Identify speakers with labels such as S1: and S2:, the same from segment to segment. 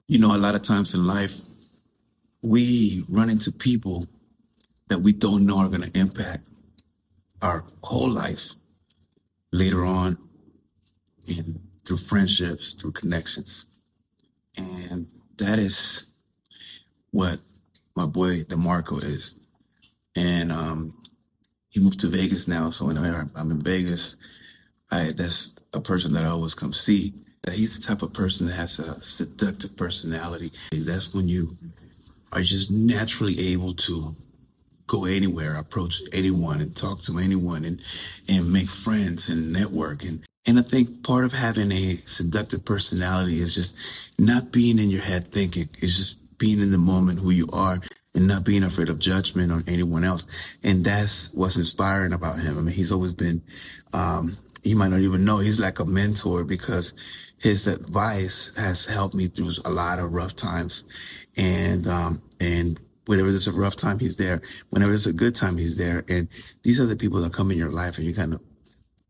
S1: You know, a lot of times in life, we run into people that we don't know are going to impact our whole life later on through friendships, through connections. And that is what my boy Demarco is. And he moved to Vegas now. So whenever I'm in Vegas, that's a person that I always come see. That he's the type of person that has a seductive personality. That's when you are just naturally able to go anywhere, approach anyone and talk to anyone and make friends and network. And I think part of having a seductive personality is just not being in your head thinking. It's just being in the moment who you are and not being afraid of judgment on anyone else. And that's what's inspiring about him. I mean, he's always been, you might not even know, he's like a mentor because his advice has helped me through a lot of rough times. And whenever there's a rough time, he's there. Whenever it's a good time, he's there. And these are the people that come in your life and you kind of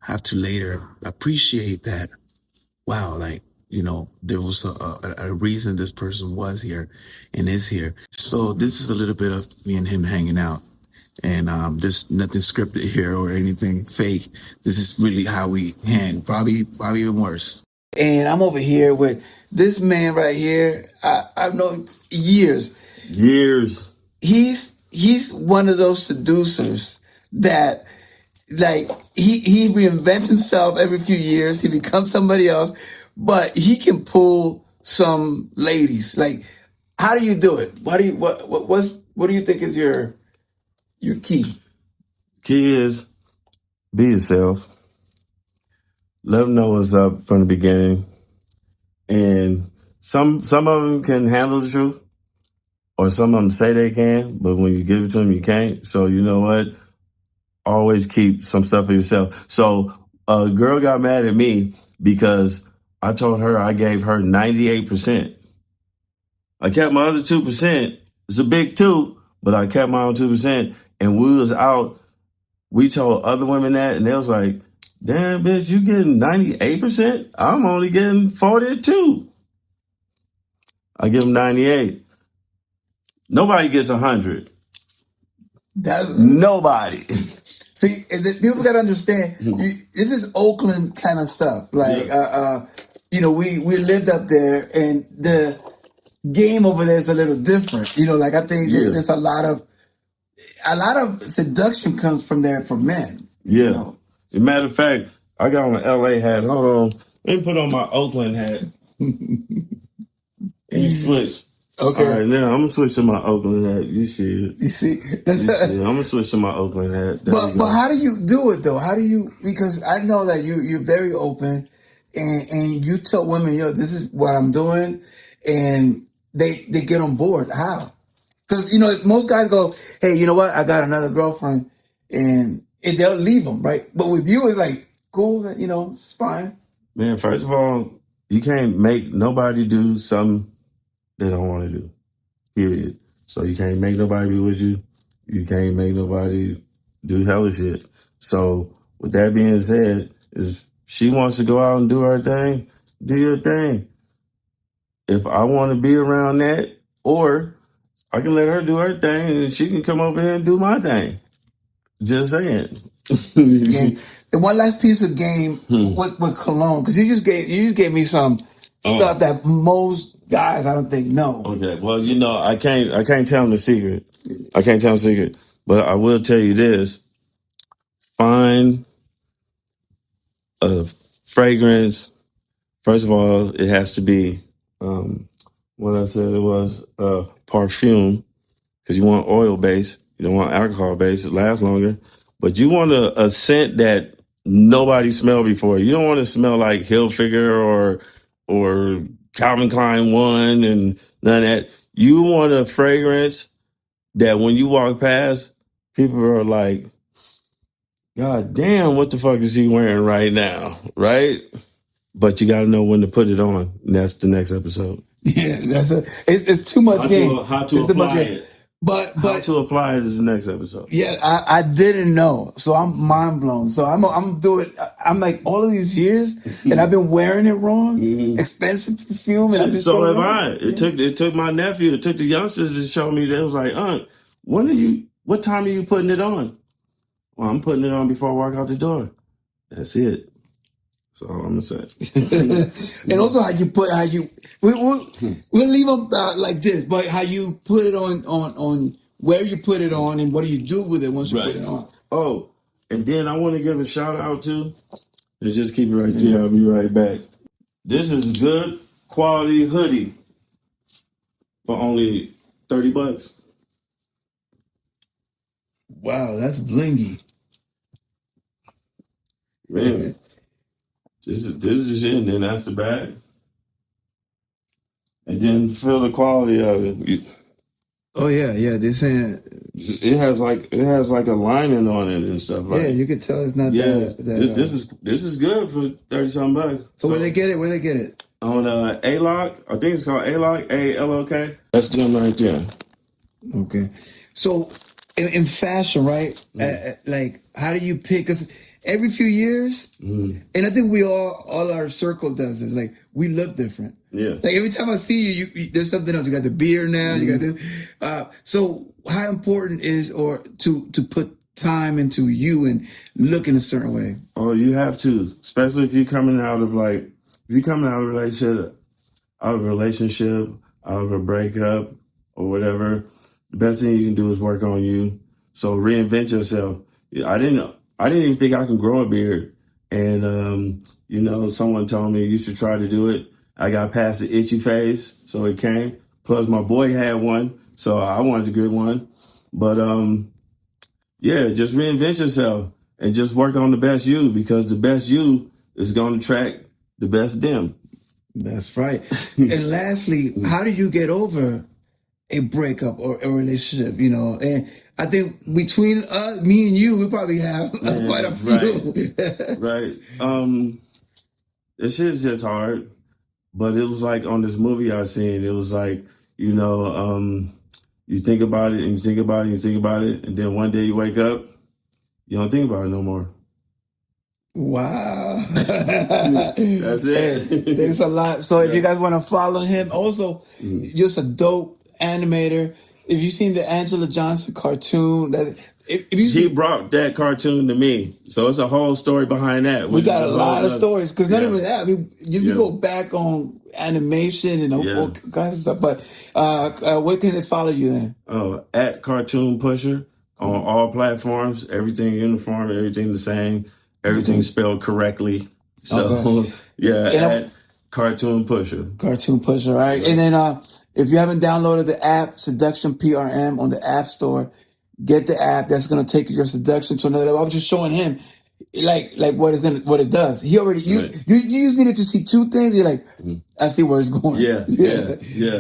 S1: have to later appreciate that, wow, like, you know, there was a reason this person was here and is here. So this is a little bit of me and him hanging out. And there's nothing scripted here or anything fake. This is really how we hang, probably even worse. And I'm over here with this man right here. I've known years. He's one of those seducers that, like, he reinvents himself every few years. He becomes somebody else, but he can pull some ladies. Like, how do you do it? What do you think is your key?
S2: Key is be yourself. Let them know what's up from the beginning. And some of them can handle the truth, or some of them say they can, but when you give it to them, you can't. So you know what? Always keep some stuff for yourself. So a girl got mad at me because I told her I gave her 98%. I kept my other 2%. It's a big 2, but I kept my own 2%. And we was out. We told other women that, and they was like, damn, bitch, you getting 98%? I'm only getting 42. I give them 98. Nobody gets 100. Nobody.
S1: See, people got to understand, this is Oakland kind of stuff. Like, you know, we lived up there, and the game over there is a little different. You know, like, I think there's a lot of seduction comes from there for men.
S2: Yeah.
S1: You know?
S2: As a matter of fact, I got on an LA hat. Hold on. Let me put on my Oakland hat. And you switch.
S1: Okay.
S2: All right, now I'm gonna switch to my Oakland hat. You see it.
S1: You see?
S2: I'm gonna switch to my Oakland hat.
S1: But how do you do it though? How do you? Because I know that you're very open, and you tell women, yo, this is what I'm doing, and they get on board. How? Because, you know, most guys go, hey, you know what? I got another girlfriend, and they'll leave them, right? But with you, it's like, cool, you know, it's fine.
S2: Man, first of all, you can't make nobody do something they don't want to do, period. So you can't make nobody be with you. You can't make nobody do hella shit. So with that being said, if she wants to go out and do her thing, do your thing. If I want to be around that, or I can let her do her thing and she can come over here and do my thing. Just saying.
S1: And one last piece of game with cologne, because you just gave me some stuff that most guys I don't think know.
S2: Okay, well, you know, I can't tell them the secret. I can't tell them the secret, but I will tell you this: find a fragrance. First of all, it has to be what I said it was perfume, because you want oil base. You don't want alcohol base. It lasts longer, but you want a scent that nobody smelled before. You don't want to smell like Hilfiger or Calvin Klein 1 and none of that. You want a fragrance that when you walk past, people are like, God damn, what the fuck is he wearing right now? Right? But you got to know when to put it on. And that's the next episode.
S1: Yeah, it's too much game.
S2: How to apply it.
S1: But
S2: How to apply it is the next episode.
S1: yeah, I didn't know, so I'm mind blown. So I'm doing. I'm like all of these years, and I've been wearing it wrong. Expensive perfume, and I've been
S2: So
S1: throwing
S2: have
S1: it
S2: I.
S1: wrong.
S2: It took my nephew. It took the youngsters to show me. They was like, what time are you putting it on? Well, I'm putting it on before I walk out the door. That's it. That's all I'm gonna say.
S1: And also we'll leave them like this, but how you put it on where you put it on and what do you do with it once you put it on.
S2: Oh, and then I want to give a shout out to. Let's just keep it right there. I'll be right back. This is good quality hoodie for only $30.
S1: Wow, that's blingy.
S2: Man, this is it, and then that's the bag. And then feel the quality of it.
S1: Oh yeah, they're saying
S2: It has like a lining on it and stuff. Like,
S1: yeah, you could tell it's not
S2: yeah,
S1: that
S2: this is good for $30-something.
S1: So where they get it?
S2: On A-Lock, I think it's called A-Lock, A-L-O-K. That's them right there.
S1: Okay. So in fashion, right? Like, how do you pick? Because every few years, and I think all our circle does is like we look different.
S2: Yeah.
S1: Like every time I see you there's something else. You got the beard now. You got this. So how important is to put time into you and look in a certain way?
S2: Oh, you have to, especially if you're coming out of a relationship, out of a breakup or whatever. The best thing you can do is work on you. So reinvent yourself. I didn't even think I can grow a beard. And, someone told me you should try to do it. I got past the itchy phase, so it came. Plus my boy had one, so I wanted to get one. But, just reinvent yourself and just work on the best you, because the best you is going to attract the best them.
S1: That's right. And lastly, how do you get over a breakup or a relationship, And I think between me and you, we probably have quite a few.
S2: Right. This shit's just hard. But it was like on this movie I seen, it was like, you think about it and you think about it and you think about it, and then one day you wake up, you don't think about it no more.
S1: Wow.
S2: That's it.
S1: Hey, there's a lot. So if you guys want to follow him, also, just a dope animator. If you've seen the Angela Johnson cartoon,
S2: he brought that cartoon to me. So it's a whole story behind that.
S1: We got a lot of stories. Because not even that. I mean, you go back on animation and all kinds of stuff. But where can they follow you then?
S2: At Cartoon Pusher on all platforms. Everything uniform, everything the same. Everything spelled correctly. So, at Cartoon Pusher. Cartoon Pusher,
S1: right? And then if you haven't downloaded the app, Seduction PRM on the App Store, get the app. That's going to take your seduction to another level. I was just showing him like what it does. He already, you just needed to see two things. You're like, I see where it's going.
S2: Yeah.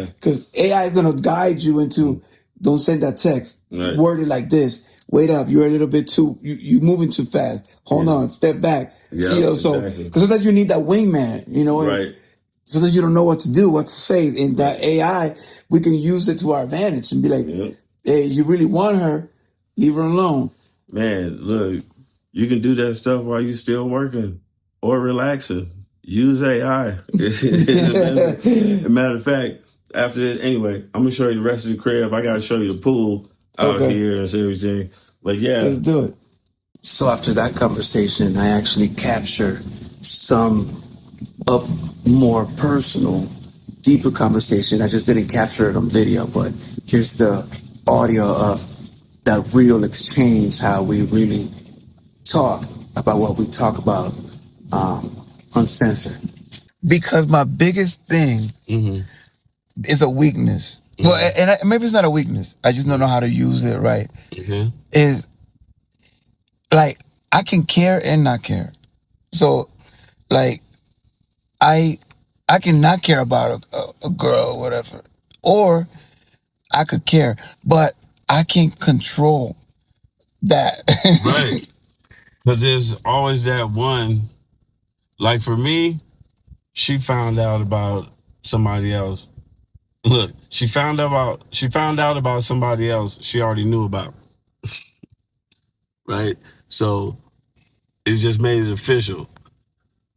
S1: Because AI is going to guide you into, don't send that text. Right. Word it like this. Wait up, you're a little bit too, you moving too fast. Hold on, step back.
S2: Yeah,
S1: so, because sometimes you need that wingman,
S2: right.
S1: So that you don't know what to do, what to say. And that AI, we can use it to our advantage and be like, hey, you really want her, leave her alone.
S2: Man, look, you can do that stuff while you're still working or relaxing. Use AI. Matter of fact, after this, anyway, I'm going to show you the rest of the crib. I got to show you the pool out here and everything. But yeah.
S1: Let's do it. So after that conversation, I actually captured some of more personal, deeper conversation. I just didn't capture it on video, but here's the audio of that real exchange, how we really talk about what we talk about, uncensored. Because my biggest thing is a weakness. Well, and maybe it's not a weakness. I just don't know how to use it right. Is like I can care and not care. So, like, I can not care about a girl or whatever, or I could care, but I can't control that.
S2: Right. Because there's always that one. Like for me, she found out about somebody else. Look, she found out about somebody else she already knew about, right? So it just made it official.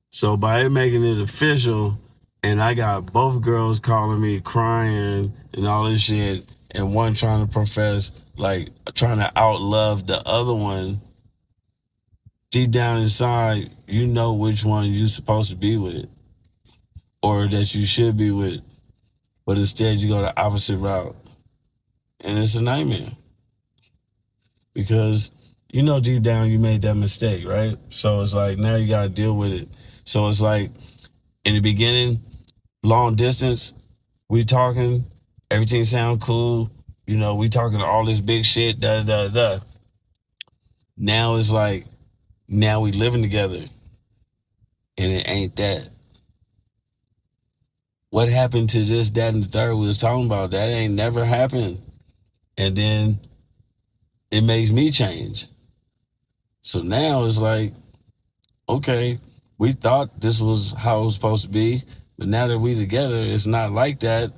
S2: So by it making it official, and I got both girls calling me crying and all this shit, and one trying to profess like trying to outlove the other one. Deep down inside, you know which one you're supposed to be with, or that you should be with, but instead you go the opposite route, and it's a nightmare because you know deep down you made that mistake, right? So it's like now you got to deal with it. So it's like in the beginning, long distance, we talking, everything sound cool. You know, we talking all this big shit, da da da. Now it's like, now we living together, and it ain't that. What happened to this, that, and the third we was talking about? That ain't never happened. And then it makes me change. So now it's like, okay, we thought this was how it was supposed to be, but now that we together, it's not like that.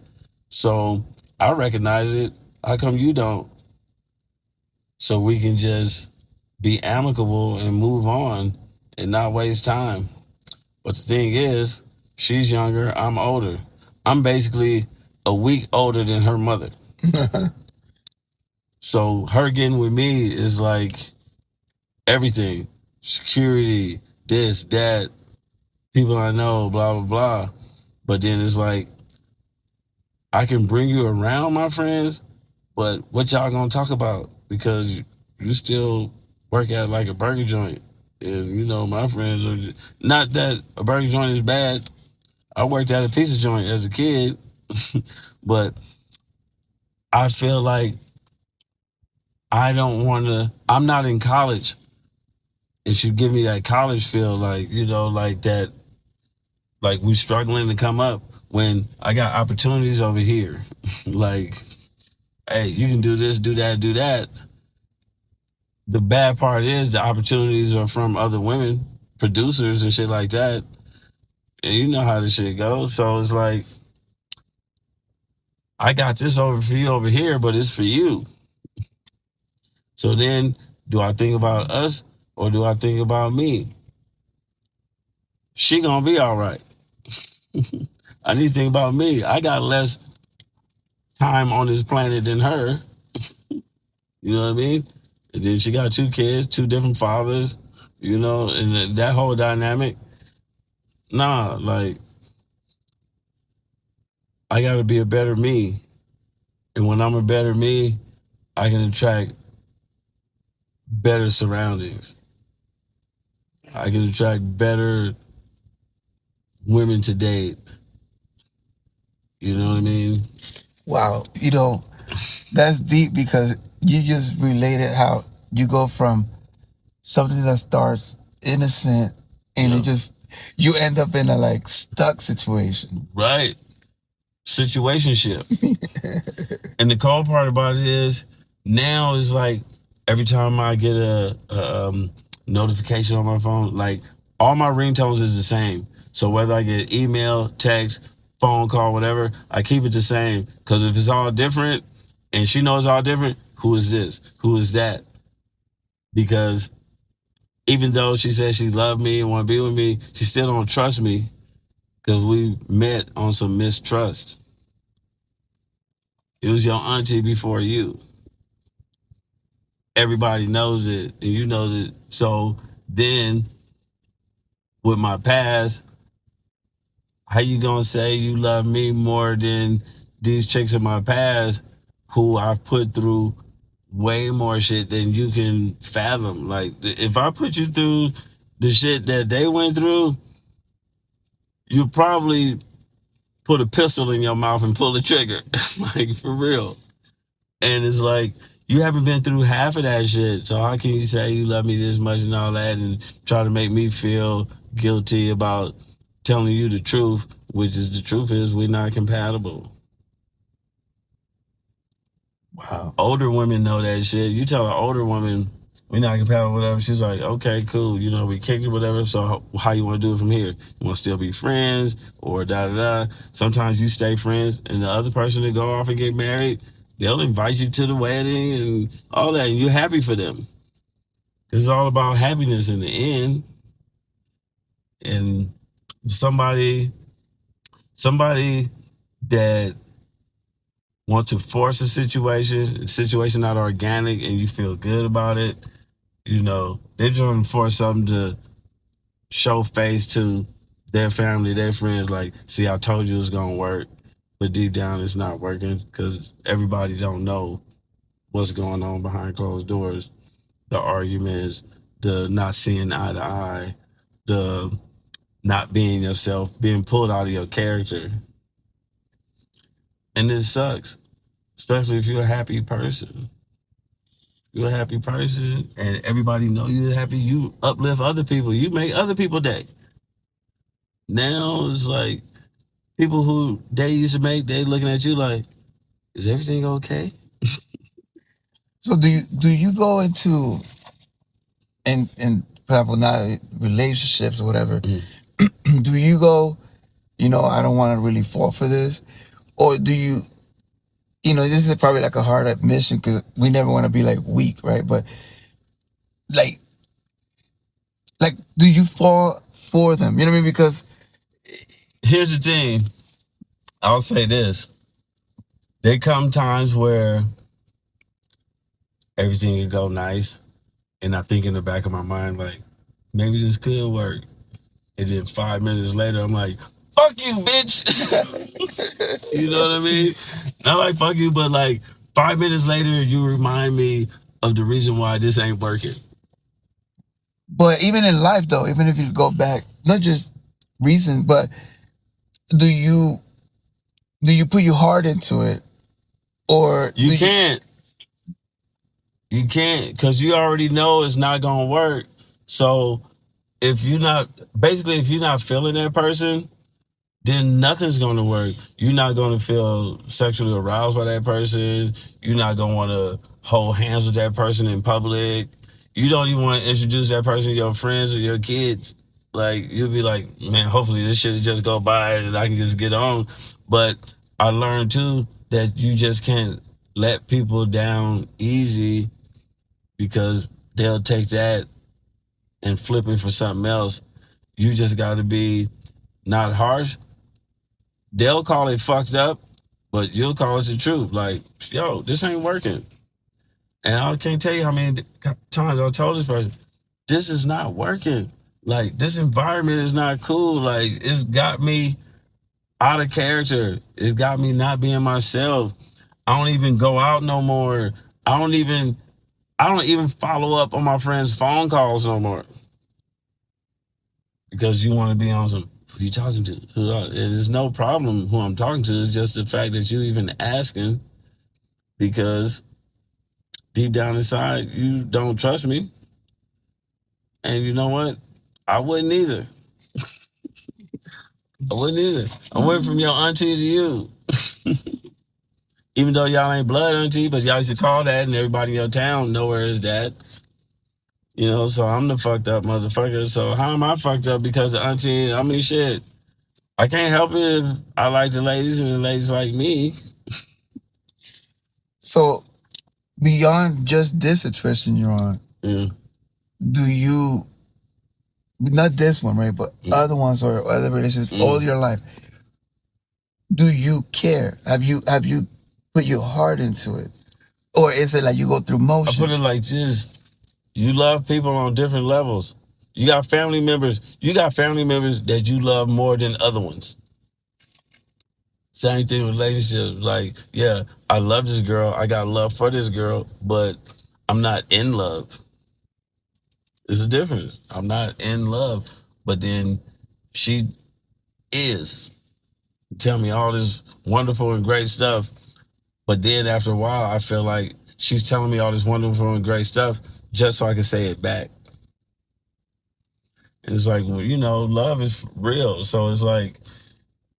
S2: So I recognize it. How come you don't? So we can just be amicable and move on and not waste time. But the thing is, she's younger, I'm older. I'm basically a week older than her mother. So her getting with me is like everything. Security, this, that, people I know, blah, blah, blah. But then it's like, I can bring you around my friends, but what y'all gonna talk about? Because you still work at like a burger joint. And you know, my friends are not that a burger joint is bad. I worked at a pizza joint as a kid, but I feel like I'm not in college. It should give me that college feel, like, you know, like that, like we struggling to come up when I got opportunities over here. Like, hey, you can do this, do that, do that. The bad part is the opportunities are from other women, producers and shit like that. And you know how this shit goes. So it's like, I got this over for you over here, but it's for you. So then, do I think about us or do I think about me? She gonna be all right. I need to think about me. I got less time on this planet than her. You know what I mean? And then she got 2 kids, 2 different fathers, you know, and that whole dynamic. Nah, like, I gotta be a better me. And when I'm a better me, I can attract better surroundings. I can attract better women to date. You know what I mean?
S1: Wow, you know, that's deep because you just related how you go from something that starts innocent and it just you end up in a like stuck situation.
S2: Right. Situationship. And the cold part about it is now is like every time I get a notification on my phone, like all my ringtones is the same. So whether I get email, text, phone call, whatever, I keep it the same. Because if it's all different and she knows all different, who is this? Who is that? Because even though she says she loved me and want to be with me, she still don't trust me because we met on some mistrust. It was your auntie before you. Everybody knows it, and you know it. So then, with my past, how you gonna say you love me more than these chicks in my past who I've put through way more shit than you can fathom? Like, if I put you through the shit that they went through, you probably put a pistol in your mouth and pull the trigger. Like, for real. And it's like, you haven't been through half of that shit. So how can you say you love me this much and all that and try to make me feel guilty about telling you the truth, which is the truth is we're not compatible.
S1: Wow.
S2: Older women know that shit. You tell an older woman, we're not compatible, whatever. She's like, okay, cool. You know, we kicked it, whatever. So how you want to do it from here? You want to still be friends or da da da? Sometimes you stay friends, and the other person that go off and get married, they'll invite you to the wedding and all that, and you're happy for them. It's all about happiness in the end. And somebody that want to force a situation not organic, and you feel good about it, you know, they're trying to force something to show face to their family, their friends, like, see, I told you it's gonna work, but deep down it's not working because everybody don't know what's going on behind closed doors. The arguments, the not seeing eye to eye, the not being yourself, being pulled out of your character. And this sucks, especially if you're a happy person. You're a happy person and everybody know you're happy. You uplift other people. You make other people day. Now it's like people who they used to make, they looking at you like, is everything okay?
S3: So do you go into in probably not relationships or whatever? Do you go, I don't want to really fall for this, or do you? This is probably like a hard admission because we never want to be like weak, right? But like, do you fall for them? You know what I mean? Because
S2: here's the thing. I'll say this. There come times where everything could go nice, and I think in the back of my mind, like, maybe this could work. And then 5 minutes later, I'm like, fuck you, bitch. You know what I mean? Not like fuck you, but like 5 minutes later, you remind me of the reason why this ain't working.
S3: But even in life, though, even if you go back, not just recent, but do you put your heart into it, or
S2: you can't? You can't, because you already know it's not gonna work. So if you're not feeling that person, then nothing's going to work. You're not going to feel sexually aroused by that person. You're not going to want to hold hands with that person in public. You don't even want to introduce that person to your friends or your kids. Like, you'll be like, man, hopefully this shit just go by and I can just get on. But I learned too that you just can't let people down easy, because they'll take that and flip it for something else. You just got to be not harsh. They'll call it fucked up, but you'll call it the truth. Like, yo, this ain't working. And I can't tell you how many times I told this person, this is not working. Like, this environment is not cool. Like, it's got me out of character. It's got me not being myself. I don't even go out no more. I don't even follow up on my friends' phone calls no more. Because you want to be on some, who you talking to? There's no problem who I'm talking to. It's just the fact that you even asking, because deep down inside, you don't trust me. And you know what? I wouldn't either. I went from your auntie to you. Even though y'all ain't blood auntie, but y'all used to call that, and everybody in your town know where is that. So I'm the fucked up motherfucker. So how am I fucked up because of auntie? I mean, shit. I can't help it if I like the ladies and the ladies like me.
S3: So beyond just this situation you're on, do you, not this one, right, but other ones or other relationships all your life, do you care? Have you put your heart into it? Or is it like you go through motions?
S2: I put it like this. You love people on different levels. You got family members that you love more than other ones. Same thing with relationships. Like, yeah, I love this girl. I got love for this girl, but I'm not in love. There's a difference. I'm not in love, but then she is. Tell me all this wonderful and great stuff, but then after a while, I feel like she's telling me all this wonderful and great stuff just so I can say it back. And it's like, well, love is real. So it's like,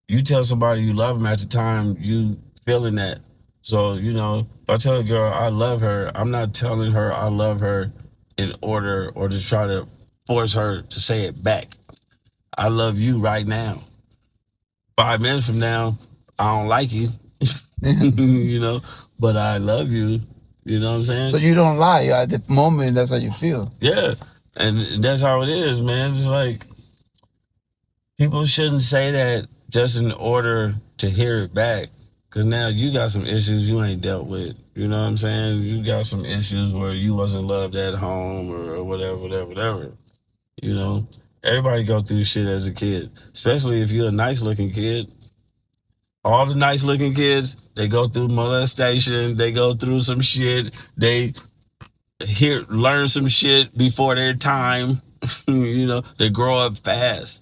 S2: you tell somebody you love them at the time you feeling that. So, if I tell a girl I love her, I'm not telling her I love her in order or to try to force her to say it back. I love you right now. 5 minutes from now, I don't like you, you know, but I love you. You know what I'm saying?
S3: So you don't lie. At the moment, that's how you feel.
S2: Yeah. And that's how it is, man. It's like people shouldn't say that just in order to hear it back. Because now you got some issues you ain't dealt with. You know what I'm saying? You got some issues where you wasn't loved at home or whatever. You know? Everybody go through shit as a kid. Especially if you're a nice looking kid. All the nice looking kids, they go through molestation. They go through some shit. They learn some shit before their time. You know? They grow up fast.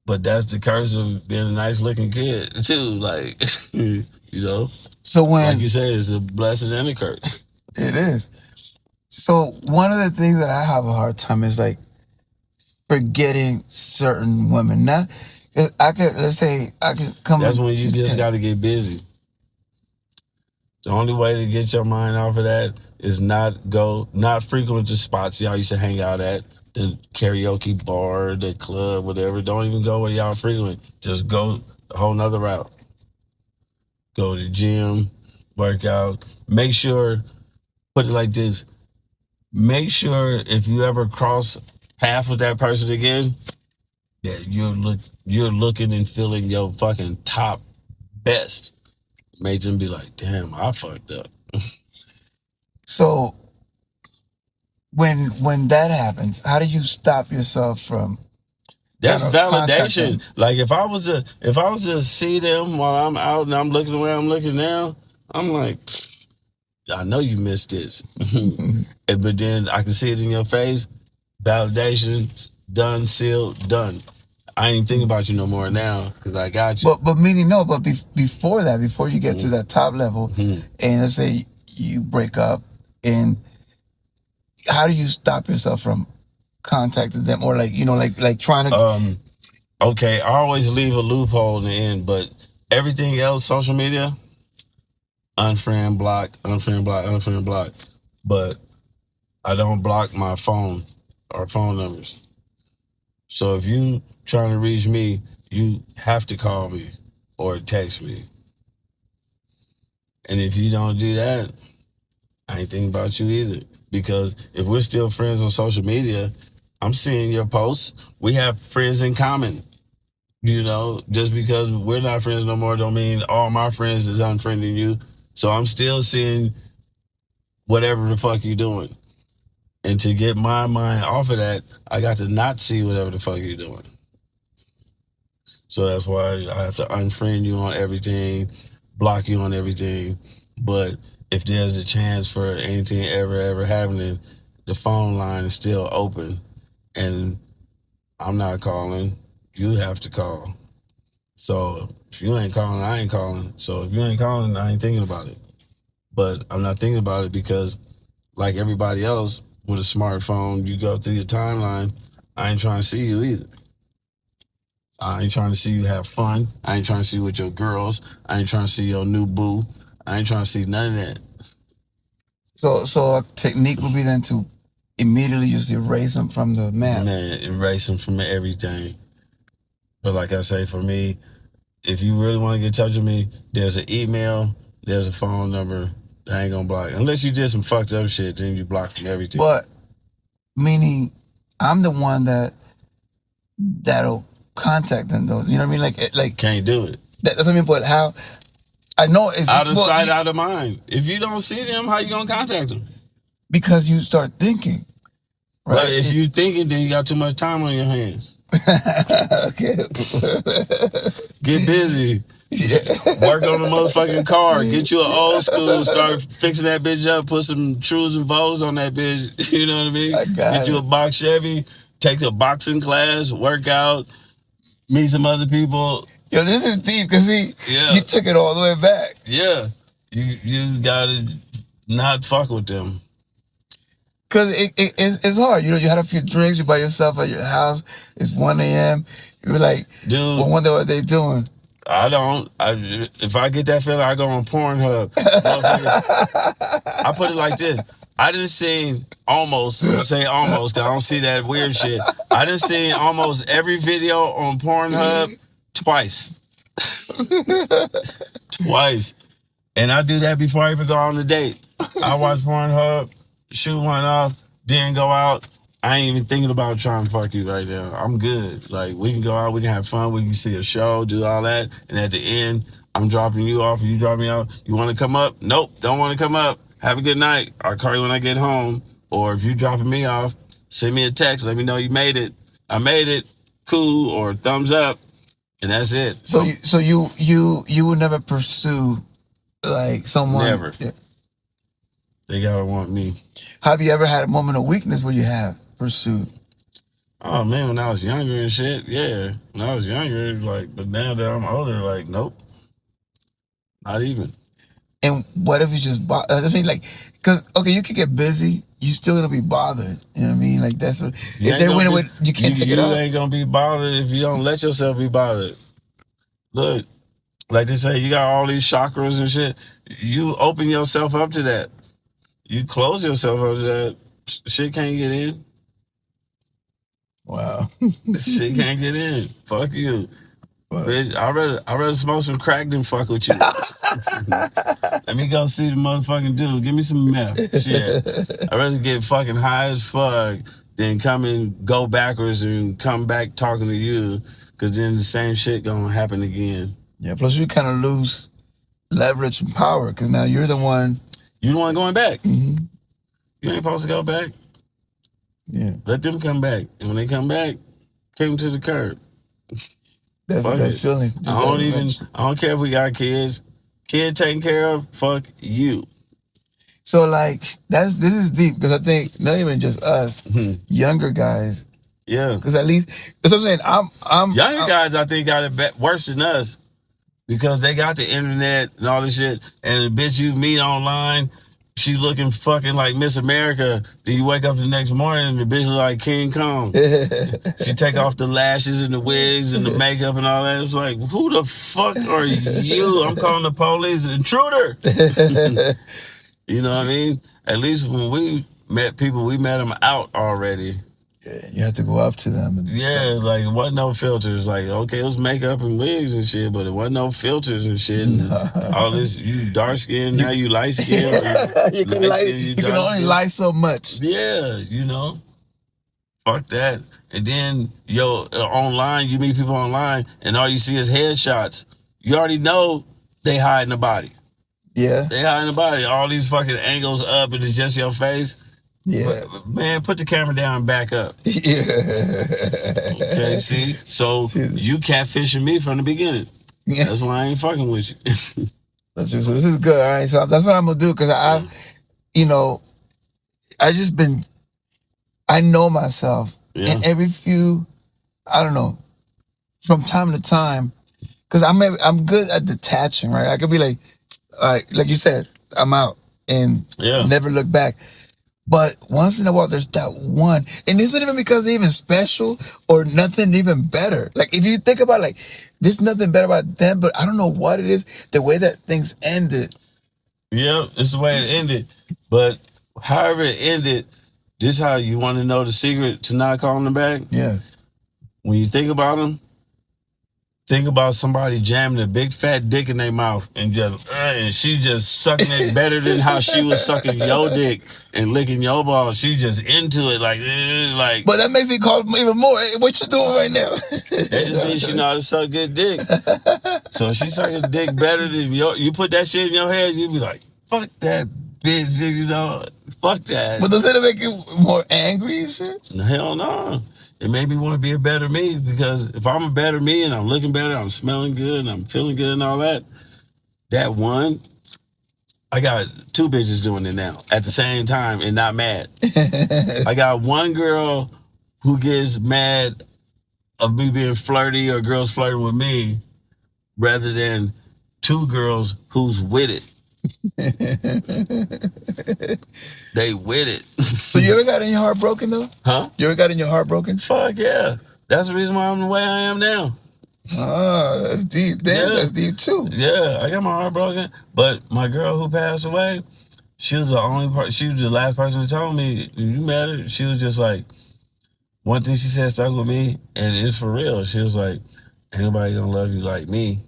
S2: But that's the curse of being a nice looking kid too. Like, you know.
S3: So when,
S2: like you say, it's a blessing and a curse.
S3: It is. So one of the things that I have a hard time is like forgetting certain women. Not, I could come.
S2: That's when you just got to get busy. The only way to get your mind off of that is not frequent the spots y'all used to hang out at, the karaoke bar, the club, whatever. Don't even go where y'all frequent. Just go a whole nother route. Go to the gym, work out. Make sure, put it like this, make sure if you ever cross path with that person again, that you're looking and feeling your fucking top best. Make them be like, damn, I fucked up.
S3: So when that happens, how do you stop yourself from?
S2: That's validation. Like if I was to see them while I'm out and I'm looking the way I'm looking now, I'm like, I know you missed this. But then I can see it in your face. Validation, done, sealed, done. I ain't thinking about you no more now because I got you.
S3: But meaning no. But before that, before you get to that top level, and let's say you break up, and how do you stop yourself from contacting them or like trying to?
S2: Okay, I always leave a loophole in the end, but everything else, social media, unfriend, block. But I don't block my phone or phone numbers. So if you trying to reach me, you have to call me or text me. And if you don't do that, I ain't thinking about you either. Because if we're still friends on social media, I'm seeing your posts. We have friends in common. You know, just because we're not friends no more don't mean all my friends is unfriending you. So I'm still seeing whatever the fuck you doing. And to get my mind off of that, I got to not see whatever the fuck you're doing. So that's why I have to unfriend you on everything, block you on everything. But if there's a chance for anything ever happening, the phone line is still open. And I'm not calling. You have to call. So if you ain't calling, I ain't calling. So if you ain't calling, I ain't thinking about it. But I'm not thinking about it because like everybody else with a smartphone, you go through your timeline, I ain't trying to see you either. I ain't trying to see you have fun. I ain't trying to see you with your girls. I ain't trying to see your new boo. I ain't trying to see none of that.
S3: So a technique would be then to immediately just erase them from the map.
S2: Man, erase them from everything. But like I say, for me, if you really want to get in touch with me, there's an email, there's a phone number. I ain't gonna block. Unless you did some fucked up shit, then you block everything.
S3: But meaning, I'm the one that'll contact them though. You know what I mean? Like
S2: can't do it.
S3: That's what I mean. But how? I know it's
S2: out of sight, out of mind. If you don't see them, how you gonna contact them?
S3: Because you start thinking. Right?
S2: But if you thinking, then you got too much time on your hands.
S3: Okay.
S2: Get busy. Work on the motherfucking car. Get you an old school. Start fixing that bitch up. Put some trues and vows on that bitch. You know what I mean? Get you a box Chevy. Take a boxing class. Work out. Meet some other people.
S3: Yo, this is deep because you took it all the way back.
S2: Yeah. You gotta not fuck with them.
S3: Cause it's hard. You know, you had a few drinks, you by yourself at your house, it's 1 a.m. You're like, dude, I wonder what they doing.
S2: I don't. If I get that feeling, I go on Pornhub. I put it like this. I done seen almost, I say almost, cause I don't see that weird shit. I done seen almost every video on Pornhub twice. Twice. And I do that before I even go on the date. I watch Pornhub, shoot one off, then go out. I ain't even thinking about trying to fuck you right now. I'm good. Like, we can go out, we can have fun, we can see a show, do all that. And at the end, I'm dropping you off, you drop me out. You want to come up? Nope, don't want to come up. Have a good night. I'll call you when I get home. Or if you dropping me off, send me a text, let me know you made it. I made it. Cool, or thumbs up. And that's it.
S3: So you would never pursue like someone.
S2: Never.
S3: Yeah.
S2: They gotta want me.
S3: Have you ever had a moment of weakness where you have pursued?
S2: Oh man, when I was younger and shit, yeah. When I was younger, like, but now that I'm older, like, nope. Not even.
S3: And what if you just I think like, cause okay, you could get busy, you still gonna be bothered. You know what I mean? Like that's what. Is there a way you can't take it
S2: You
S3: off?
S2: ain't gonna be bothered if you don't let yourself be bothered. Look, like they say, you got all these chakras and shit. You open yourself up to that. You close yourself up to that. Shit can't get in.
S3: Wow.
S2: Shit can't get in. Fuck you.
S3: Wow.
S2: Bitch, I'd rather smoke some crack than fuck with you. Let me go see the motherfucking dude. Give me some meth. Shit. I'd rather get fucking high as fuck than come and go backwards and come back talking to you, because then the same shit gonna happen again.
S3: Yeah, plus you kind of lose leverage and power because now you're the one.
S2: You the one going back.
S3: Mm-hmm.
S2: You ain't supposed to go back.
S3: Yeah.
S2: Let them come back. And when they come back, take them to the curb.
S3: That's
S2: Fuck
S3: the best
S2: it.
S3: feeling.
S2: I don't care if we got kids. Kid taken care of, fuck you.
S3: So like this is deep because I think not even just us, younger guys.
S2: Yeah.
S3: Because at least that's what I'm saying. I'm
S2: Younger guys, I think, got it worse than us because they got the internet and all this shit. And the bitch you meet online, she looking fucking like Miss America. Then you wake up the next morning and the bitch look like King Kong. She take off the lashes and the wigs and the makeup and all that. It's like, who the fuck are you? I'm calling the police. Intruder. You know what I mean? At least when we met people, we met them out already.
S3: Yeah, you have to go up to them.
S2: Yeah, like it wasn't no filters. Like, okay, it was makeup and wigs and shit, but it wasn't no filters and shit. And all this, you dark skin, now you light skin.
S3: You can only lie so much.
S2: Yeah, you know. Fuck that. And then, online, you meet people online, and all you see is headshots. You already know they hiding the body.
S3: Yeah.
S2: They hiding the body. All these fucking angles up, and it's just your face.
S3: Yeah.
S2: But, man, put the camera down and back up.
S3: Yeah.
S2: Okay, see? So you catfishing me from the beginning. Yeah. That's why I ain't fucking with you.
S3: So this is good. All right. So that's what I'm going to do because I know myself.
S2: Yeah.
S3: And every few, I don't know, from time to time, because I'm good at detaching, right? I could be like you said, I'm out and never look back. But once in a while, there's that one. And this isn't even because they're even special or nothing even better. Like, if you think about, like, there's nothing better about them, but I don't know what it is, the way that things ended.
S2: Yeah, it's the way it ended. But however it ended, this is how you want to know the secret to not calling them back?
S3: Yeah.
S2: When you think about them, think about somebody jamming a big fat dick in their mouth and she just sucking it better than how she was sucking your dick and licking your balls. She just into it like.
S3: But that makes me call even more. Hey, what you doing right now?
S2: That just means she know how to suck good dick. So if she sucking dick better than you put that shit in your head, you be like, fuck that bitch, fuck that.
S3: But doesn't it make you more angry and shit?
S2: Hell no. It made me want to be a better me, because if I'm a better me and I'm looking better, I'm smelling good and I'm feeling good and all that, that one, I got 2 bitches doing it now at the same time and not mad. I got one girl who gets mad of me being flirty or girls flirting with me rather than 2 girls who's with it. They with it.
S3: So you ever got in your heart broken though?
S2: Huh?
S3: You ever got in your heart broken?
S2: Fuck yeah. That's the reason why I'm the way I am now.
S3: Oh, that's deep. Damn, that's deep too.
S2: Yeah, I got my heart broken. But my girl who passed away, She was the only part. She was the last person who told me you met her. She was just like, one thing she said stuck with me, and it's for real. She was like, ain't nobody gonna love you like me.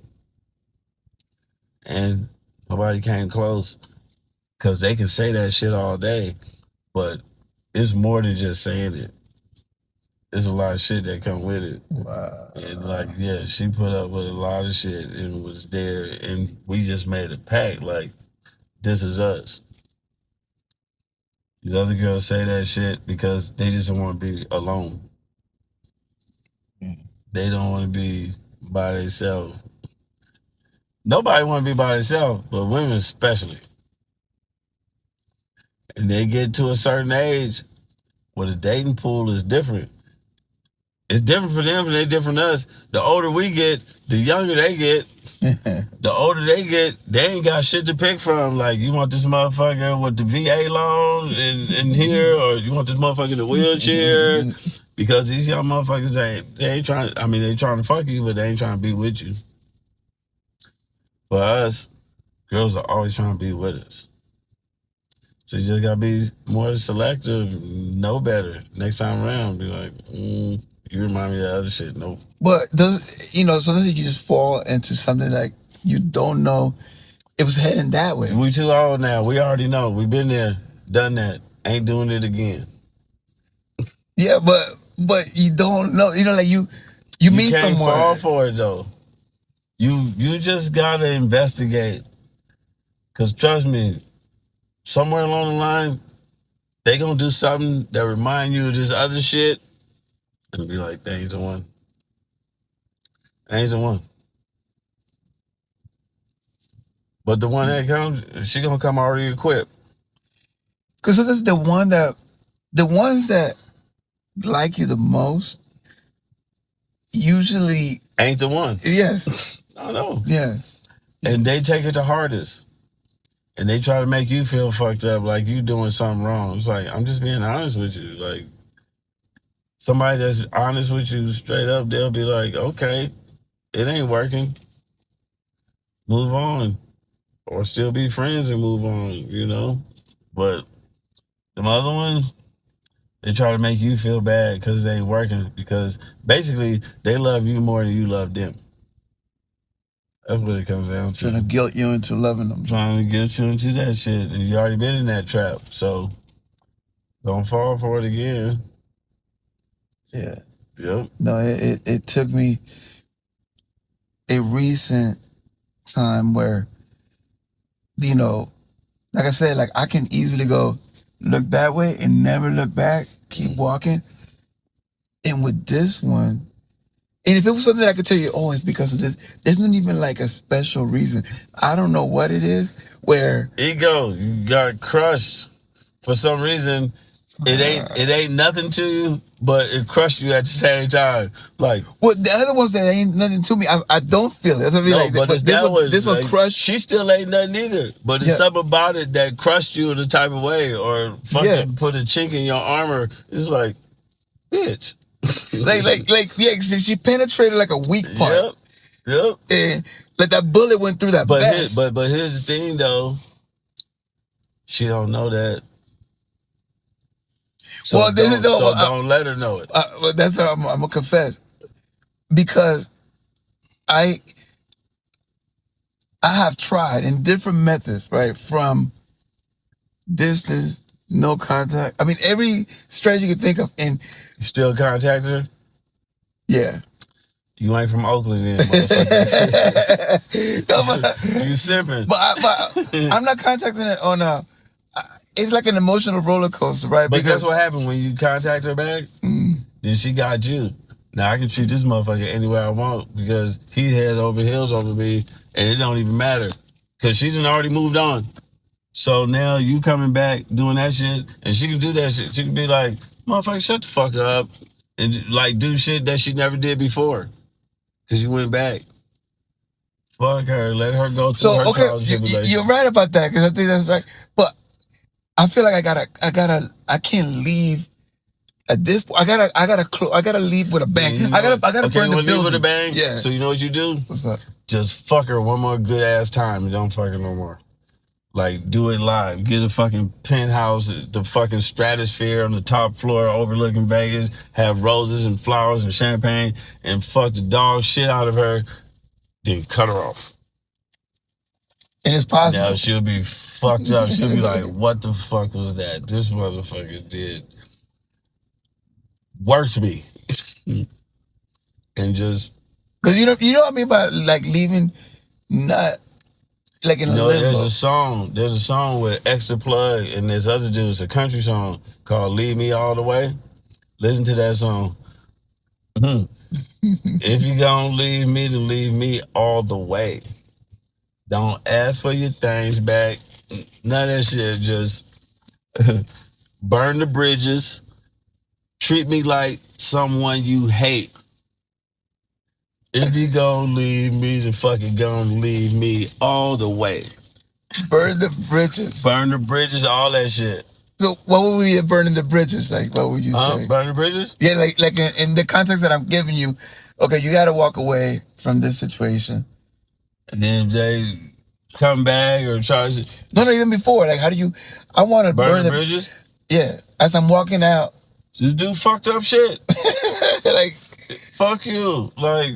S2: And nobody came close, because they can say that shit all day, but it's more than just saying it. There's a lot of shit that come with it.
S3: Wow.
S2: And like, yeah, she put up with a lot of shit and was there, and we just made a pact, like, this is us. These other girls say that shit because they just don't want to be alone. They don't want to be by themselves. Nobody want to be by themselves, but women especially. And they get to a certain age where the dating pool is different. It's different for them and they're different for us. The older we get, the younger they get. The older they get, they ain't got shit to pick from. Like, you want this motherfucker with the VA loan in here, or you want this motherfucker in the wheelchair? Because these young motherfuckers, they ain't trying, I mean, they trying to fuck you, but they ain't trying to be with you. For us, girls are always trying to be with us. So you just gotta be more selective, know better. Next time around, be like, you remind me of that other shit. Nope.
S3: But sometimes you just fall into something like you don't know it was heading that way.
S2: We too old now. We already know. We've been there, done that. Ain't doing it again.
S3: Yeah, but you don't know. Like you meet
S2: can't
S3: someone.
S2: Fall for it though. You just gotta investigate. Cause trust me, somewhere along the line, they gonna do something that remind you of this other shit, and be like, they ain't the one. Ain't the one. But the one that comes, she gonna come already equipped.
S3: Cause this is the ones that like you the most usually
S2: ain't the one.
S3: Yes.
S2: I know.
S3: Yeah.
S2: And they take it the hardest. And they try to make you feel fucked up, like you doing something wrong. It's like, I'm just being honest with you. Like, somebody that's honest with you straight up, they'll be like, okay, it ain't working. Move on. Or still be friends and move on, But the other ones, they try to make you feel bad because it ain't working. Because basically, they love you more than you love them. That's what it comes down to.
S3: Trying to guilt you into loving them.
S2: Trying to guilt you into that shit. And you already been in that trap. So don't fall for it again.
S3: Yeah.
S2: Yep.
S3: No, it took me a recent time where, like I said, like I can easily go look that way and never look back, keep walking. And with this one, and if it was something that I could tell you, oh, it's because of this, there's not even like a special reason. I don't know what it is where
S2: ego, you got crushed for some reason. It ain't nothing to you, but it crushed you at the same time. Like,
S3: well, the other ones that ain't nothing to me, I don't feel it. That's what I mean.
S2: No,
S3: like,
S2: but
S3: this one crushed.
S2: She still ain't nothing either. But it's something about it that crushed you in a type of way, or fucking put a chink in your armor. It's like, bitch.
S3: like, she penetrated like a weak part.
S2: Yep.
S3: And like that bullet went through that vest.
S2: But here's the thing though. She don't know that. So don't let her know it.
S3: That's what I'm gonna confess, because I have tried in different methods, right? From distance, no contact. I mean, every strategy you can think of. And
S2: you still contacted her?
S3: Yeah.
S2: You ain't from Oakland then, motherfucker.
S3: No, but,
S2: you simping.
S3: But I'm not contacting her on a. It's like an emotional roller coaster, right?
S2: But that's what happened when you contact her back. Then she got you. Now I can treat this motherfucker any way I want because he head over heels over me, and it don't even matter because she done already moved on. So now you coming back doing that shit, and she can do that shit. She can be like, motherfucker, shut the fuck up, and like do shit that she never did before because you went back. Fuck her, let her go to her trials and tribulations.
S3: You're right about that because I think that's right, but I feel like I can't leave at this point. I gotta leave with a bang. I gotta burn the building.
S2: Leave with a bang?
S3: Yeah.
S2: So you know what you do?
S3: What's up?
S2: Just fuck her one more good ass time and don't fuck her no more. Like, do it live. Get a fucking penthouse, the fucking stratosphere on the top floor overlooking Vegas. Have roses and flowers and champagne and fuck the dog shit out of her. Then cut her off.
S3: And it's possible.
S2: Now she'll be fucked up. She'll be like, what the fuck was that? This motherfucker did worse me. And just...
S3: Because you know what I mean by like leaving not like in a limbo.
S2: There's a song with Extra Plug and this other dude. It's a country song called Leave Me All the Way. Listen to that song. If you gonna leave me, then leave me all the way. Don't ask for your things back. None of that shit. Just burn the bridges. Treat me like someone you hate. If you gonna leave me, then fucking gonna leave me all the way.
S3: Burn the bridges.
S2: Burn the bridges, all that shit.
S3: So what would we be burning the bridges? Like, what would you say?
S2: Burn the bridges?
S3: Yeah, like in the context that I'm giving you, okay, you got to walk away from this situation.
S2: And then if they come back or try to...
S3: No, even before. Like, how do you... I want to burn
S2: the bridges?
S3: Yeah. As I'm walking out.
S2: Just do fucked up shit.
S3: Like...
S2: Fuck you. Like,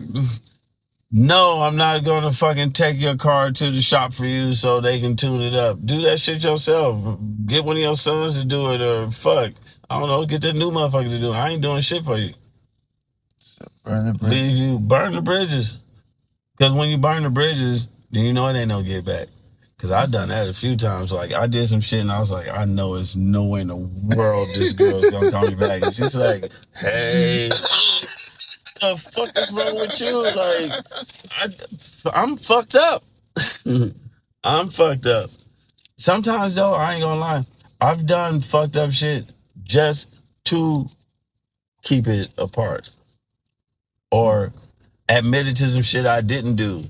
S2: no, I'm not going to fucking take your car to the shop for you so they can tune it up. Do that shit yourself. Get one of your sons to do it or fuck. I don't know, get that new motherfucker to do it. I ain't doing shit for you.
S3: So burn the bridges.
S2: Burn the bridges. Because when you burn the bridges, then you know it ain't no get back. Because I've done that a few times. Like, I did some shit and I was like, I know it's no way in the world this girl's going to call me back. And she's like, hey... the fuck is wrong with you? Like, I'm fucked up. I'm fucked up. Sometimes, though, I ain't gonna lie, I've done fucked up shit just to keep it apart. Or admitted to some shit I didn't do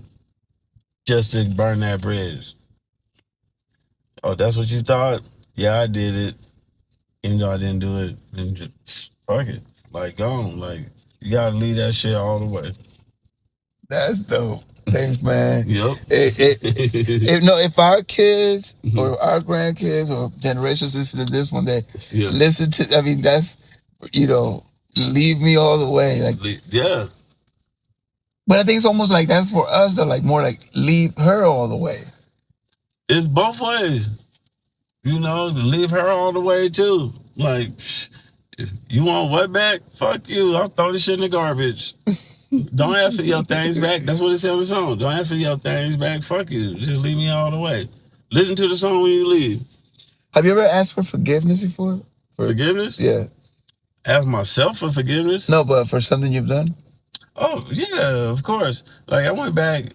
S2: just to burn that bridge. Oh, that's what you thought? Yeah, I did it. Even though I didn't do it. And just, fuck it. Like, gone. Like, you gotta leave that shit all the way.
S3: That's dope. Thanks, man.
S2: Yep.
S3: If our kids or our grandkids or generations listen to this one day, listen to, I mean, that's, leave me all the way. Like,
S2: yeah.
S3: But I think it's almost like that's for us, though, like more like leave her all the way.
S2: It's both ways. Leave her all the way too. Like, if you want what back? Fuck you. I'll throw this shit in the garbage. Don't ask for your things back. That's what it says on the song. Don't ask for your things back. Fuck you. Just leave me all the way. Listen to the song when you leave.
S3: Have you ever asked for forgiveness before?
S2: Forgiveness?
S3: Yeah.
S2: Ask myself for forgiveness?
S3: No, but for something you've done?
S2: Oh, yeah, of course. Like, I went back,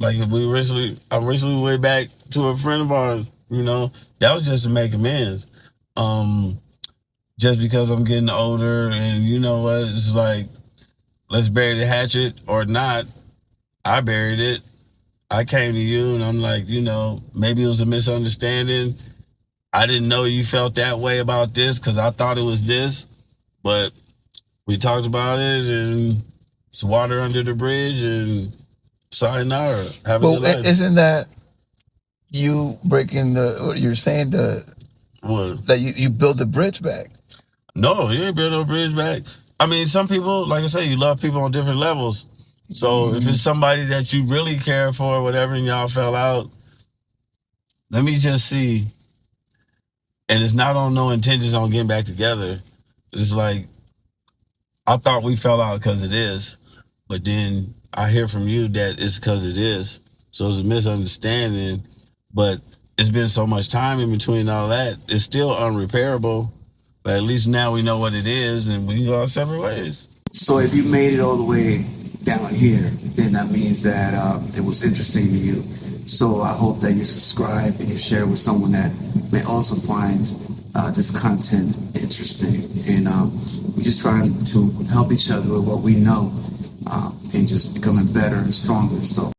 S2: like, I recently went back to a friend of ours, that was just to make amends. Just because I'm getting older and you know what, it's like, let's bury the hatchet or not. I buried it. I came to you and I'm like, maybe it was a misunderstanding. I didn't know you felt that way about this because I thought it was this, but we talked about it and it's water under the bridge and sayonara. Have a good life.
S3: Isn't that you breaking you're saying
S2: what?
S3: That you build the bridge back?
S2: No, you ain't build no bridge back. I mean, some people, like I say, you love people on different levels. So if it's somebody that you really care for or whatever and y'all fell out, let me just see. And it's not on no intentions on getting back together. It's like, I thought we fell out because it is, but then I hear from you that it's because it is. So it's a misunderstanding, but it's been so much time in between all that. It's still unrepairable, but at least now we know what it is and we can go our separate ways.
S1: So if you made it all the way down here, then that means that it was interesting to you. So I hope that you subscribe and you share with someone that may also find this content interesting. And we're just trying to help each other with what we know and just becoming better and stronger. So